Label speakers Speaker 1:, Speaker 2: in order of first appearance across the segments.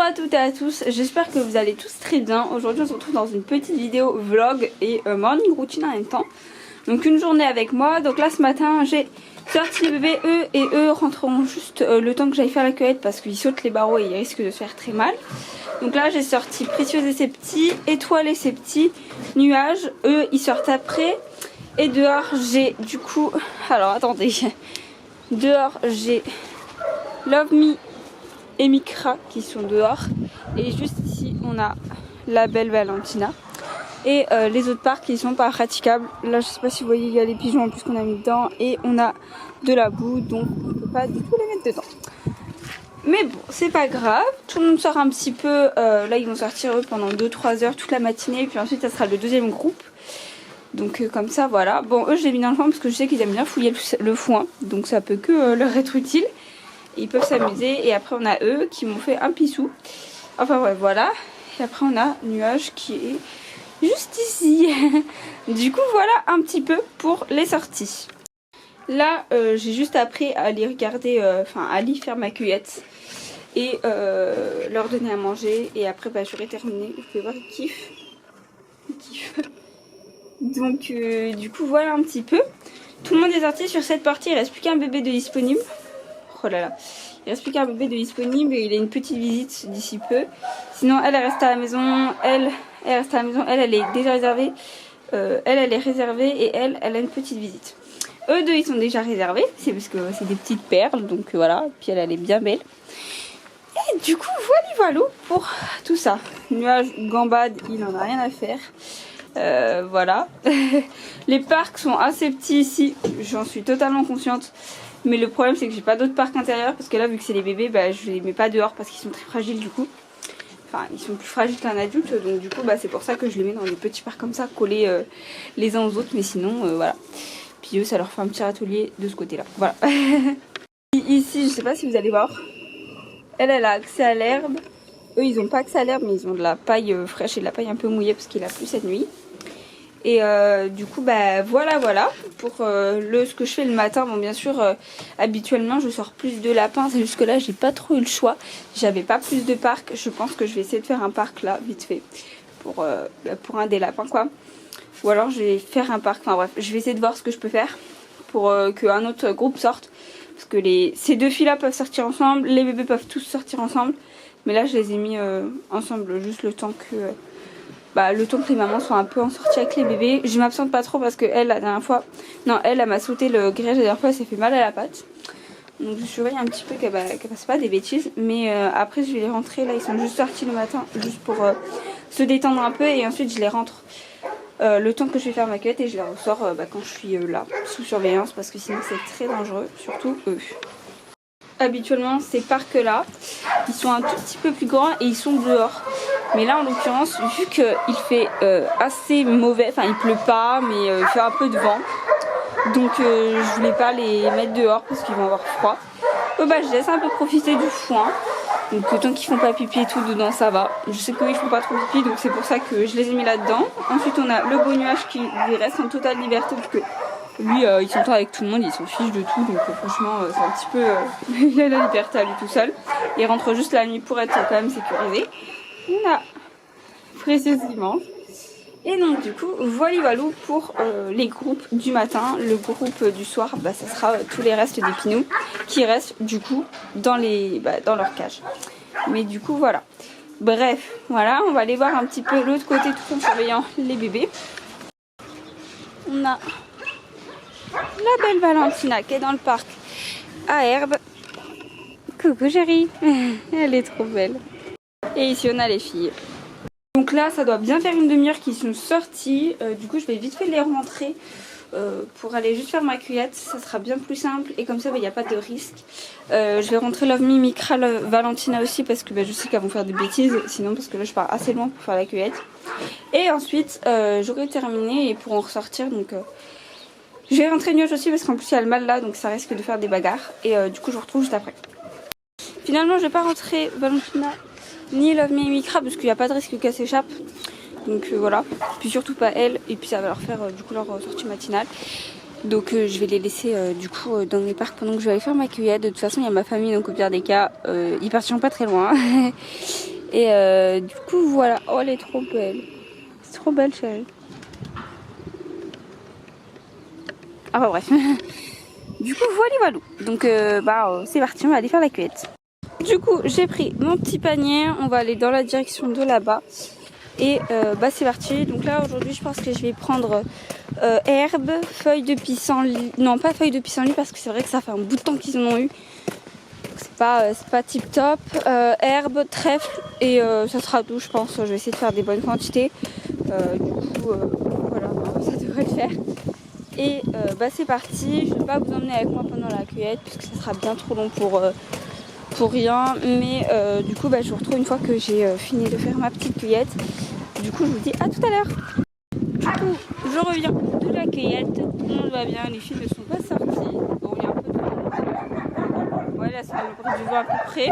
Speaker 1: à toutes et à tous, j'espère que vous allez tous très bien. Aujourd'hui on se retrouve dans une petite vidéo vlog et morning routine en même temps. Donc une journée avec moi. Donc là ce matin j'ai sorti les bébés, eux rentreront juste le temps que j'aille faire la cueillette parce qu'ils sautent les barreaux et ils risquent de se faire très mal. Donc là j'ai sorti Précieuse et ses petits, Étoile et ses petits, Nuages, eux ils sortent après. Et dehors j'ai du coup, alors attendez, dehors j'ai Love Me et Micra qui sont dehors, et juste ici on a la belle Valentina et les autres parcs qui sont pas praticables. Là je sais pas si vous voyez, il y a les pigeons en plus qu'on a mis dedans et on a de la boue, donc on peut pas du tout les mettre dedans. Mais bon, c'est pas grave, tout le monde sort un petit peu. Là ils vont sortir eux pendant 2-3 heures toute la matinée, et puis ensuite ça sera le deuxième groupe. Donc comme ça voilà. Bon, eux je les ai mis dans le foin parce que je sais qu'ils aiment bien fouiller le foin, donc ça peut que leur être utile. Ils peuvent s'amuser. Et après on a eux qui m'ont fait un pissou. Enfin ouais, voilà. Et après on a Nuage qui est juste ici. Du coup voilà un petit peu pour les sorties. Là j'ai juste appris à aller regarder, enfin à aller faire ma cueillette et leur donner à manger. Et après bah j'aurai terminé. Vous pouvez voir, ils kiffent. Ils kiffent. Donc du coup voilà un petit peu. Tout le monde est sorti sur cette partie. Il reste plus qu'un bébé de disponible. Oh là là, il reste plus qu'un bébé de disponible et il a une petite visite d'ici peu. Sinon elle reste à la maison, elle reste à la maison, elle est déjà réservée. Elle est réservée et elle a une petite visite. Eux deux ils sont déjà réservés, c'est parce que c'est des petites perles, donc voilà. Puis elle est bien belle. Et du coup voilà pour tout ça. Nuage gambade, il en a rien à faire. Voilà. Les parcs sont assez petits ici, j'en suis totalement consciente. Mais le problème c'est que j'ai pas d'autres parcs intérieurs parce que là vu que c'est les bébés, bah, je les mets pas dehors parce qu'ils sont très fragiles du coup. Enfin ils sont plus fragiles qu'un adulte, donc du coup bah, c'est pour ça que je les mets dans des petits parcs comme ça, collés les uns aux autres. Mais sinon voilà. Puis eux ça leur fait un petit atelier de ce côté là. Voilà. Ici je sais pas si vous allez voir, elle a accès à l'herbe. Eux ils ont pas accès à l'herbe mais ils ont de la paille fraîche et de la paille un peu mouillée parce qu'il a plu cette nuit. Et du coup bah voilà pour ce que je fais le matin. Bon bien sûr habituellement je sors plus de lapins, c'est juste que là j'ai pas trop eu le choix, j'avais pas plus de parcs. Je pense que je vais essayer de faire un parc là vite fait pour un des lapins quoi, ou alors je vais faire un parc, enfin bref je vais essayer de voir ce que je peux faire pour qu'un autre groupe sorte, parce que ces deux filles là peuvent sortir ensemble, les bébés peuvent tous sortir ensemble, mais là je les ai mis ensemble juste le temps que le temps que les mamans soient un peu en sortie avec les bébés. Je m'absente pas trop parce que elle la dernière fois, non elle m'a sauté le grillage la dernière fois, elle s'est fait mal à la patte. Donc je surveille un petit peu qu'elle fasse pas des bêtises. Mais après je vais les rentrer, là ils sont juste sortis le matin, juste pour se détendre un peu. Et ensuite je les rentre le temps que je vais faire ma cueillette et je les ressors quand je suis là, sous surveillance, parce que sinon c'est très dangereux, surtout eux. Habituellement ces parcs là, ils sont un tout petit peu plus grands et ils sont dehors. Mais là en l'occurrence, vu qu'il fait assez mauvais, enfin il pleut pas mais il fait un peu de vent, donc je voulais pas les mettre dehors parce qu'ils vont avoir froid. Je laisse un peu profiter du foin, donc tant qu'ils font pas pipi et tout dedans ça va. Je sais qu'eux ils font pas trop pipi, donc c'est pour ça que je les ai mis là dedans. Ensuite on a le beau Nuage qui lui reste en totale liberté parce que lui il s'entend avec tout le monde, il s'en fiche de tout, donc franchement c'est un petit peu il a la liberté à lui tout seul. Il rentre juste la nuit pour être quand même sécurisé. On a Précieuse dimanche. Et donc du coup voilà pour les groupes du matin. Le groupe du soir ça sera tous les restes des pinous qui restent du coup dans leur cage. Mais du coup voilà, bref voilà, on va aller voir un petit peu l'autre côté tout en surveillant les bébés. On a la belle Valentina qui est dans le parc à herbe. Coucou chérie. Elle est trop belle. Et ici on a les filles. Donc là ça doit bien faire une demi-heure qu'ils sont sortis. Du coup je vais vite fait les rentrer pour aller juste faire ma cueillette. Ça sera bien plus simple et comme ça il n'y a pas de risque. Je vais rentrer Love Me, Micra, Valentina aussi parce que je sais qu'elles vont faire des bêtises. Sinon parce que là je pars assez loin pour faire la cueillette. Et ensuite j'aurai terminé et ils pourront ressortir. Donc je vais rentrer Nuage aussi parce qu'en plus il y a le mâle là, donc ça risque de faire des bagarres. Et du coup je vous retrouve juste après. Finalement je vais pas rentrer Valentina ni Love Me et Micra parce qu'il n'y a pas de risque qu'elle s'échappe. Donc voilà, puis surtout pas elle, et puis ça va leur faire du coup leur sortie matinale. Donc je vais les laisser du coup dans mes parcs pendant que je vais aller faire ma cueillette. De toute façon il y a ma famille, donc au pire des cas ils partiront pas très loin. Et du coup voilà, oh elle est trop belle. C'est trop belle chérie. Ah bah bref. Du coup voilà. Donc c'est parti, on va aller faire la cueillette. Du coup j'ai pris mon petit panier, on va aller dans la direction de là-bas. Et c'est parti. Donc là aujourd'hui je pense que je vais prendre herbe, feuilles de pissenlit. Non pas feuilles de pissenlit parce que c'est vrai que ça fait un bout de temps qu'ils en ont eu. C'est pas tip top. Herbe, trèfle et ça sera tout je pense. Je vais essayer de faire des bonnes quantités. Voilà, ça devrait le faire. Et c'est parti. Je ne vais pas vous emmener avec moi pendant la cueillette puisque ça sera bien trop long pour rien. Mais du coup je vous retrouve une fois que j'ai fini de faire ma petite cueillette. Du coup je vous dis à tout à l'heure. Du coup je reviens de la cueillette. Tout le monde va bien, les filles ne sont pas sorties. Bon il y a un peu de vent. Voilà, c'est le bruit du vent à peu près.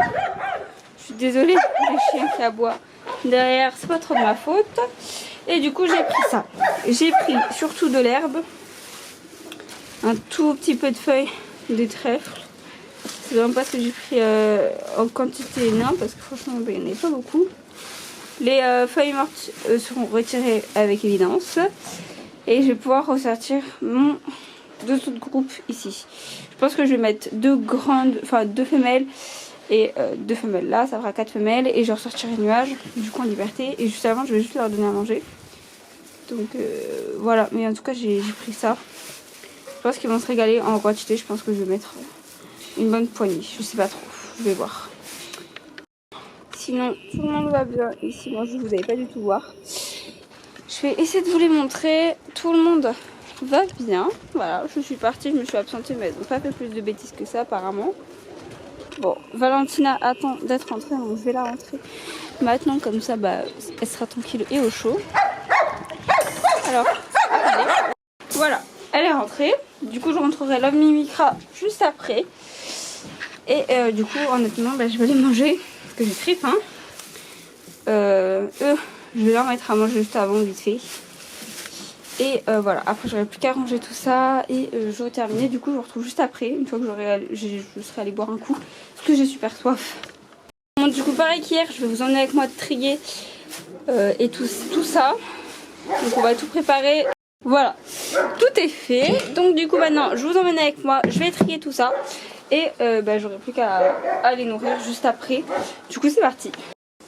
Speaker 1: Je suis désolée, les chiens qui aboient derrière, c'est pas trop de ma faute. Et du coup j'ai pris ça. J'ai pris surtout de l'herbe, un tout petit peu de feuilles de trèfle. C'est vraiment pas ce que j'ai pris en quantité énorme parce que franchement il n'y en avait pas beaucoup. Les feuilles mortes seront retirées avec évidence. Et je vais pouvoir ressortir mon deux autres groupes ici. Je pense que je vais mettre deux femelles et deux femelles là, ça fera 4 femelles. Et je ressortirai nuage du coup en liberté. Et juste avant je vais juste leur donner à manger. Donc voilà, mais en tout cas j'ai pris ça. Je pense qu'ils vont se régaler en quantité. Je pense que je vais mettre une bonne poignée. Je sais pas trop, je vais voir. Sinon tout le monde va bien ici. Moi je vous avais pas du tout voir. Je vais essayer de vous les montrer. Tout le monde va bien. Voilà, je suis partie, je me suis absentée, mais elles n'ont pas fait plus de bêtises que ça apparemment. Bon, Valentina attend d'être rentrée, donc je vais la rentrer maintenant, comme ça elle sera tranquille et au chaud. Alors, attendez. Voilà, elle est rentrée. Du coup je rentrerai Love Mimikra juste après. Et du coup honnêtement je vais les manger parce que j'ai très faim. Je vais leur mettre à manger juste avant vite fait. Et voilà, après j'aurai plus qu'à ranger tout ça et j'aurai terminé. Du coup je vous retrouve juste après, une fois que je serai allée boire un coup, parce que j'ai super soif. Bon, du coup pareil qu'hier, je vais vous emmener avec moi de trier et tout ça. Donc on va tout préparer. Voilà, tout est fait. Donc du coup maintenant je vous emmène avec moi, je vais trier tout ça. Et j'aurai plus qu'à les nourrir juste après. Du coup c'est parti.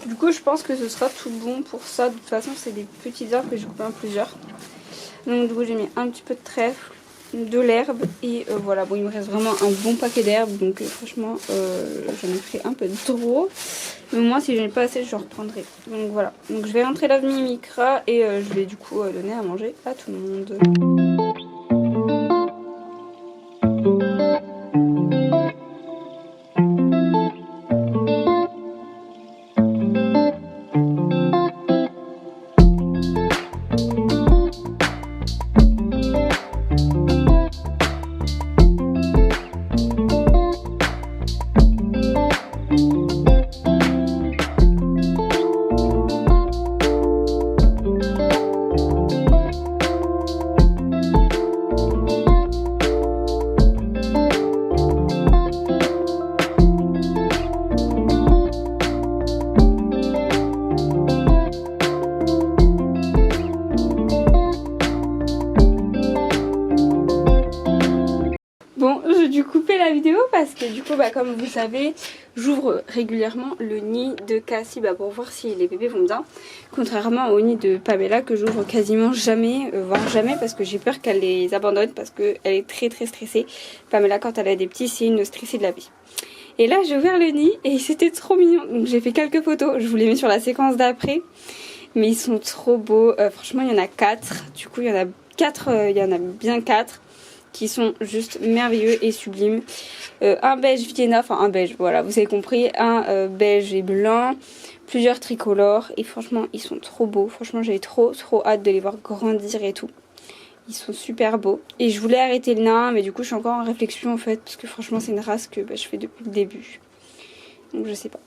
Speaker 1: Du coup je pense que ce sera tout bon pour ça. De toute façon c'est des petites herbes que j'ai coupées en plusieurs. Donc du coup j'ai mis un petit peu de trèfle, de l'herbe et voilà. Bon il me reste vraiment un bon paquet d'herbes. Donc franchement j'en ai pris un peu trop. Mais moi si je n'ai pas assez je reprendrai. Donc voilà. Donc je vais rentrer Love Mimikra et je vais du coup donner à manger à tout le monde. Bon, j'ai dû couper la vidéo parce que du coup, comme vous savez, j'ouvre régulièrement le nid de Cassie pour voir si les bébés vont bien. Contrairement au nid de Pamela que j'ouvre quasiment jamais, voire jamais, parce que j'ai peur qu'elle les abandonne parce qu'elle est très très stressée. Pamela, quand elle a des petits, c'est une stressée de la vie. Et là, j'ai ouvert le nid et c'était trop mignon. Donc j'ai fait quelques photos, je vous les mets sur la séquence d'après. Mais ils sont trop beaux. Franchement, il y en a 4. Du coup, il y en a 4, il y en a bien 4. Qui sont juste merveilleux et sublimes. Un beige Vienna, enfin un beige, voilà, vous avez compris, un beige et blanc, plusieurs tricolores, et franchement ils sont trop beaux. Franchement j'ai trop hâte de les voir grandir et tout. Ils sont super beaux. Et je voulais arrêter le nain, mais du coup je suis encore en réflexion en fait, parce que franchement c'est une race que je fais depuis le début. Donc je sais pas.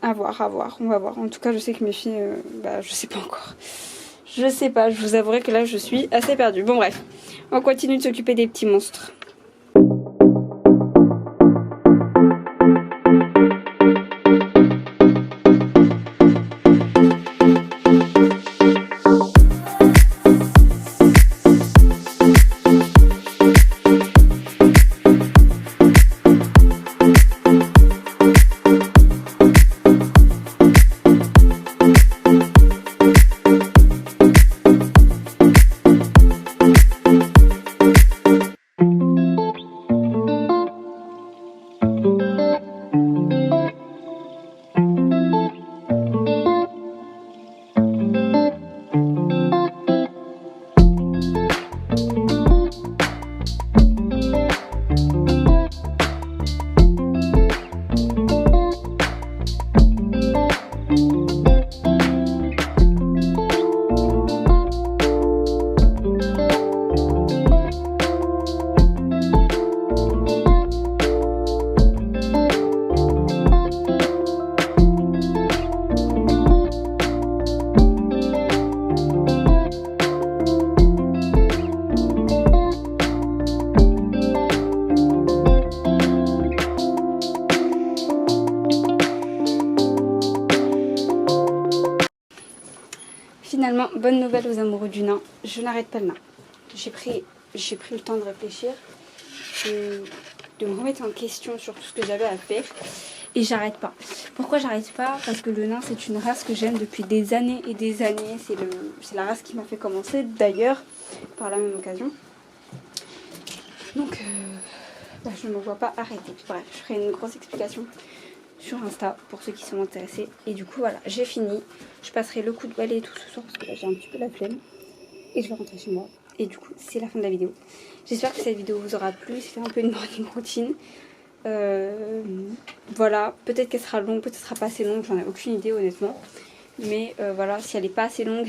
Speaker 1: À voir, on va voir. En tout cas je sais que mes filles, je sais pas encore. Je sais pas, je vous avouerai que là je suis assez perdue. Bon bref, on continue de s'occuper des petits monstres. bonne nouvelle aux amoureux du nain, je n'arrête pas le nain. J'ai pris le temps de réfléchir, de me remettre en question sur tout ce que j'avais à faire. Et j'arrête pas. Pourquoi j'arrête pas? Parce que le nain, c'est une race que j'aime depuis des années et des années. C'est la race qui m'a fait commencer, d'ailleurs, par la même occasion. Donc, je ne me vois pas arrêter. Bref, je ferai une grosse explication sur Insta pour ceux qui sont intéressés. Et du coup, voilà, j'ai fini. Je passerai le coup de balai et tout ce soir parce que là, j'ai un petit peu la flemme. Et je vais rentrer chez moi. Et du coup, c'est la fin de la vidéo. J'espère que cette vidéo vous aura plu. C'était un peu une morning routine. Voilà, peut-être qu'elle sera longue, peut-être qu'elle sera pas assez longue, j'en ai aucune idée honnêtement. Mais voilà, si elle est pas assez longue,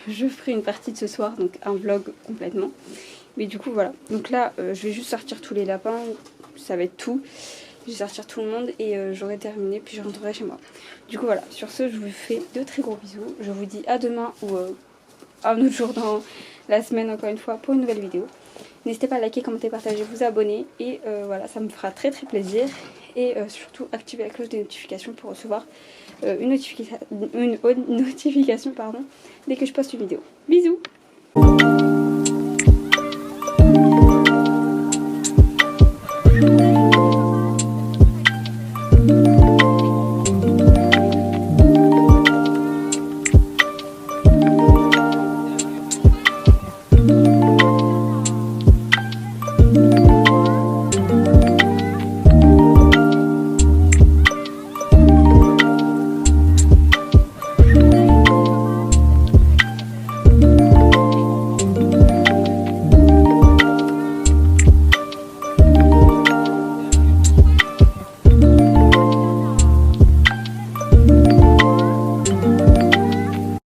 Speaker 1: je ferai une partie de ce soir, donc un vlog complètement. Mais du coup voilà, donc là je vais juste sortir tous les lapins, ça va être tout. Je vais sortir tout le monde et j'aurai terminé, puis je rentrerai chez moi. Du coup voilà, sur ce je vous fais de très gros bisous. Je vous dis à demain ou à un autre jour dans la semaine encore une fois pour une nouvelle vidéo. N'hésitez pas à liker, commenter, partager, vous abonner et voilà, ça me fera très plaisir. Et surtout activer la cloche des notifications pour recevoir une notification dès que je poste une vidéo. Bisous!